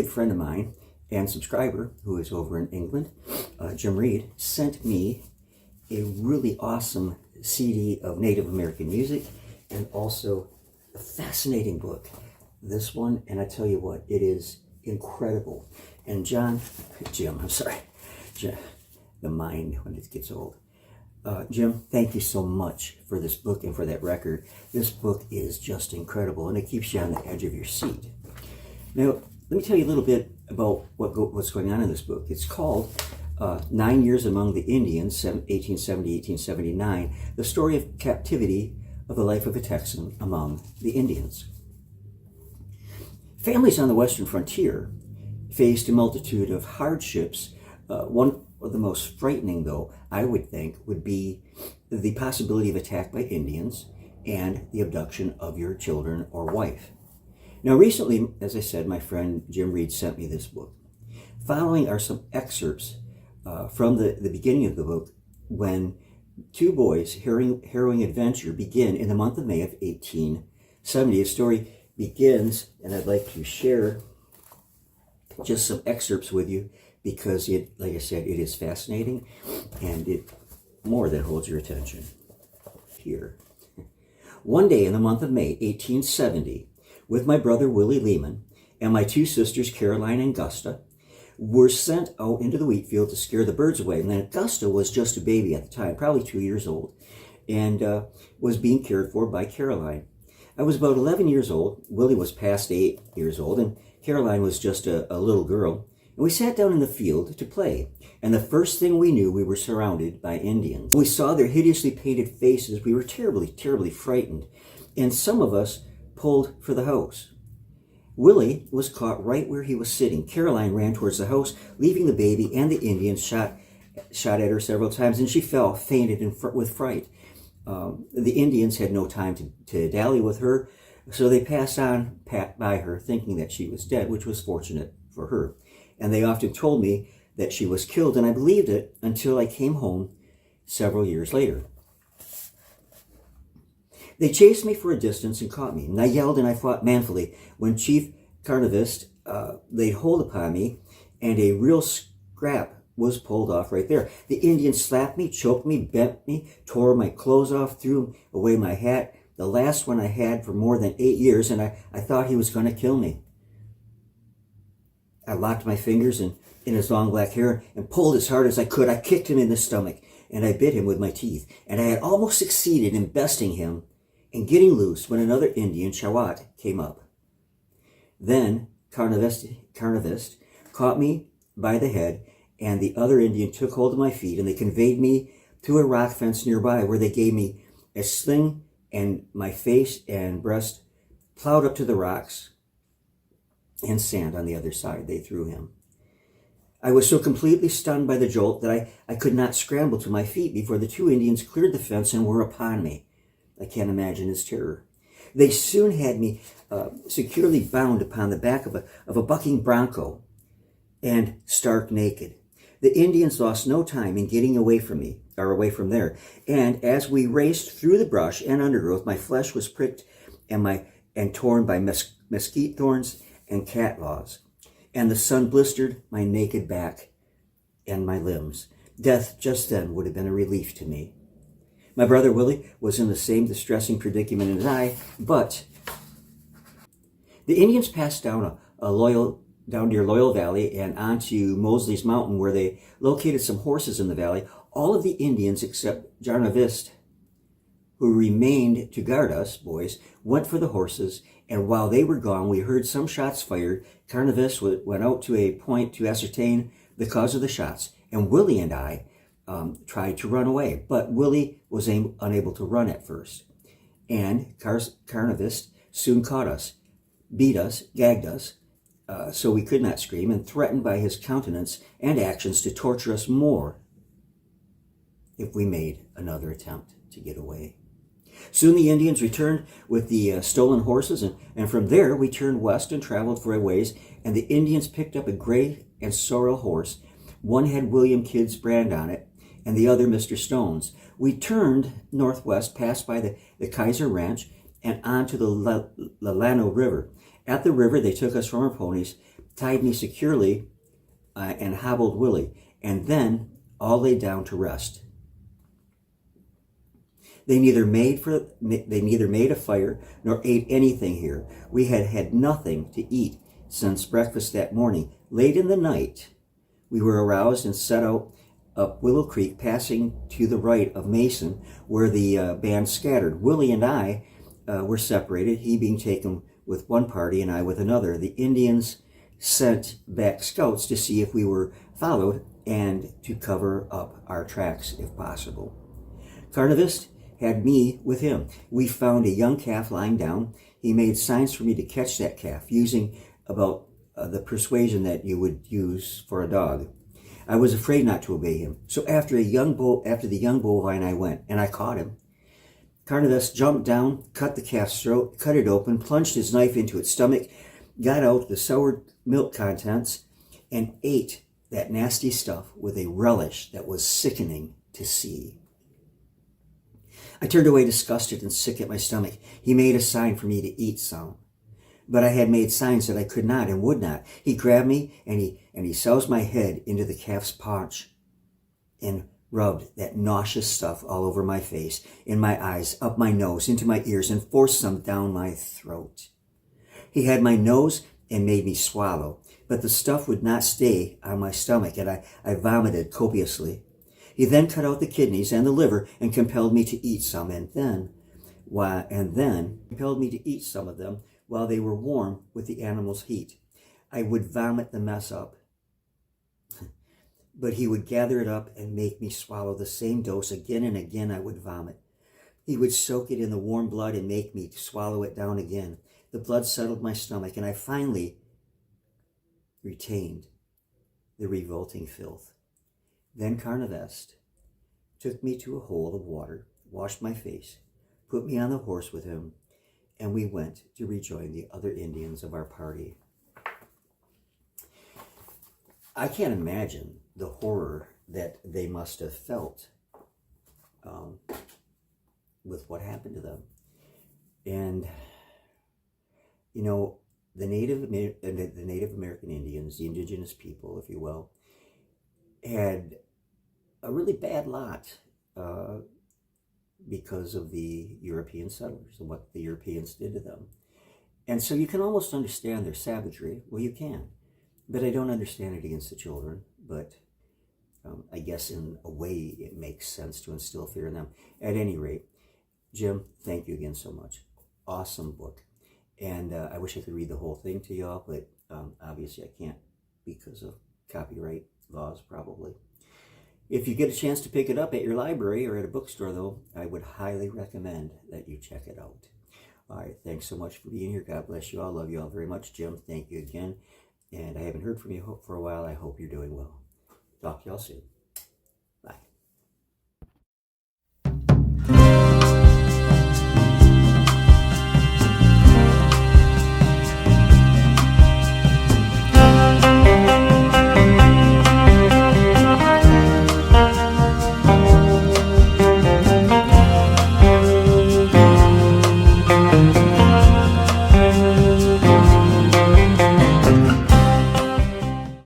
good friend of mine and subscriber who is over in England, Jim Reed, sent me a really awesome CD of Native American music and also a fascinating book. This one, and I tell you what, it is incredible. And Jim, the mind when it gets old. Jim, thank you so much for this book and for that record. This book is just incredible, and it keeps you on the edge of your seat. Now, let me tell you a little bit about what's going on in this book. It's called 9 Years Among the Indians, 1870-1879, the story of captivity of the life of a Texan among the Indians. Families on the western frontier faced a multitude of hardships. One of the most frightening, though, I would think, would be the possibility of attack by Indians and the abduction of your children or wife. Now, recently, as I said, my friend Jim Reed sent me this book. Following are some excerpts from the beginning of the book when two boys' harrowing adventure begin in the month of May of 1870. The story begins, and I'd like to share just some excerpts with you because it, like I said, it is fascinating and it more than holds your attention. Here. One day in the month of May, 1870, with my brother Willie Lehman and my two sisters Caroline and Gusta, were sent out into the wheat field to scare the birds away. And then Gusta was just a baby at the time, probably 2 years old, and was being cared for by Caroline. I was about 11 years old. Willie was past 8 years old, and Caroline was just a little girl. And we sat down in the field to play. And the first thing we knew, we were surrounded by Indians. When we saw their hideously painted faces, we were terribly, terribly frightened. And some of us pulled for the house. Willie was caught right where he was sitting. Caroline ran towards the house, leaving the baby, and the Indians shot at her several times, and she fell, fainted with fright. The Indians had no time to dally with her, so they passed on by her, thinking that she was dead, which was fortunate for her. And they often told me that she was killed, and I believed it until I came home several years later. They chased me for a distance and caught me, and I yelled and I fought manfully. When Chief Carnivist laid hold upon me, and a real scrap was pulled off right there. The Indians slapped me, choked me, bent me, tore my clothes off, threw away my hat, the last one I had for more than 8 years, and I thought he was going to kill me. I locked my fingers in his long black hair and pulled as hard as I could. I kicked him in the stomach, and I bit him with my teeth, and I had almost succeeded in besting him and getting loose when another Indian, Chawat, came up. Then Carnivist caught me by the head, and the other Indian took hold of my feet, and they conveyed me to a rock fence nearby where they gave me a sling, and my face and breast plowed up to the rocks and sand on the other side. They threw him. I was so completely stunned by the jolt that I could not scramble to my feet before the two Indians cleared the fence and were upon me. I can't imagine his terror. They soon had me securely bound upon the back of a bucking bronco and stark naked. The Indians lost no time in getting away from me, or away from there. And as we raced through the brush and undergrowth, my flesh was pricked and torn by mesquite thorns and catlaws. And the sun blistered my naked back and my limbs. Death just then would have been a relief to me. My brother Willie was in the same distressing predicament as I, but the Indians passed down down near Loyal Valley and onto Mosley's Mountain, where they located some horses in the valley. All of the Indians except Jarnavist, who remained to guard us, boys, went for the horses, and while they were gone, we heard some shots fired. Carnivist went out to a point to ascertain the cause of the shots, and Willie and I tried to run away, but Willie was unable to run at first. And Carnivist soon caught us, beat us, gagged us, so we could not scream, and threatened by his countenance and actions to torture us more if we made another attempt to get away. Soon the Indians returned with the stolen horses, and from there we turned west and traveled for a ways, and the Indians picked up a gray and sorrel horse. One had William Kidd's brand on it, and the other Mr. Stone's. We turned northwest, passed by the Kaiser Ranch, and onto the Llano River. At the river, they took us from our ponies tied me securely, and hobbled Willie, and then all lay down to rest. They neither made a fire nor ate anything here. We had had nothing to eat since breakfast that morning. Late in the night, we were aroused and set out up Willow Creek, passing to the right of Mason, where the band scattered. Willie and I were separated, he being taken with one party and I with another. The Indians sent back scouts to see if we were followed and to cover up our tracks if possible. Carnivist had me with him. We found a young calf lying down. He made signs for me to catch that calf, using about the persuasion that you would use for a dog. I was afraid not to obey him. So after the young bovine I went, and I caught him. Carnivist jumped down, cut the calf's throat, cut it open, plunged his knife into its stomach, got out the soured milk contents, and ate that nasty stuff with a relish that was sickening to see. I turned away disgusted and sick at my stomach. He made a sign for me to eat some, but I had made signs that I could not and would not. He grabbed me and he soused my head into the calf's paunch and rubbed that nauseous stuff all over my face, in my eyes, up my nose, into my ears, and forced some down my throat. He had my nose and made me swallow, but the stuff would not stay on my stomach, and I vomited copiously. He then cut out the kidneys and the liver and compelled me to eat some, and then compelled me to eat some of them while they were warm with the animal's heat. I would vomit the mess up, but he would gather it up and make me swallow the same dose again and again. I would vomit. He would soak it in the warm blood and make me swallow it down again. The blood settled my stomach, and I finally retained the revolting filth. Then Carnivest took me to a hole of water, washed my face, put me on the horse with him, and we went to rejoin the other Indians of our party. I can't imagine the horror that they must have felt with what happened to them. And, you know, the Native American Indians, the indigenous people, if you will, had a really bad lot because of the European settlers and what the Europeans did to them. And so you can almost understand their savagery. Well, you can. But I don't understand it against the children. But I guess in a way it makes sense to instill fear in them. At any rate, Jim, thank you again so much. Awesome book. And I wish I could read the whole thing to y'all, but obviously I can't because of copyright laws, probably. If you get a chance to pick it up at your library or at a bookstore, though, I would highly recommend that you check it out. All right, thanks so much for being here. God bless you all. Love you all very much. Jim, thank you again. And I haven't heard from you for a while. I hope you're doing well. Talk to y'all soon.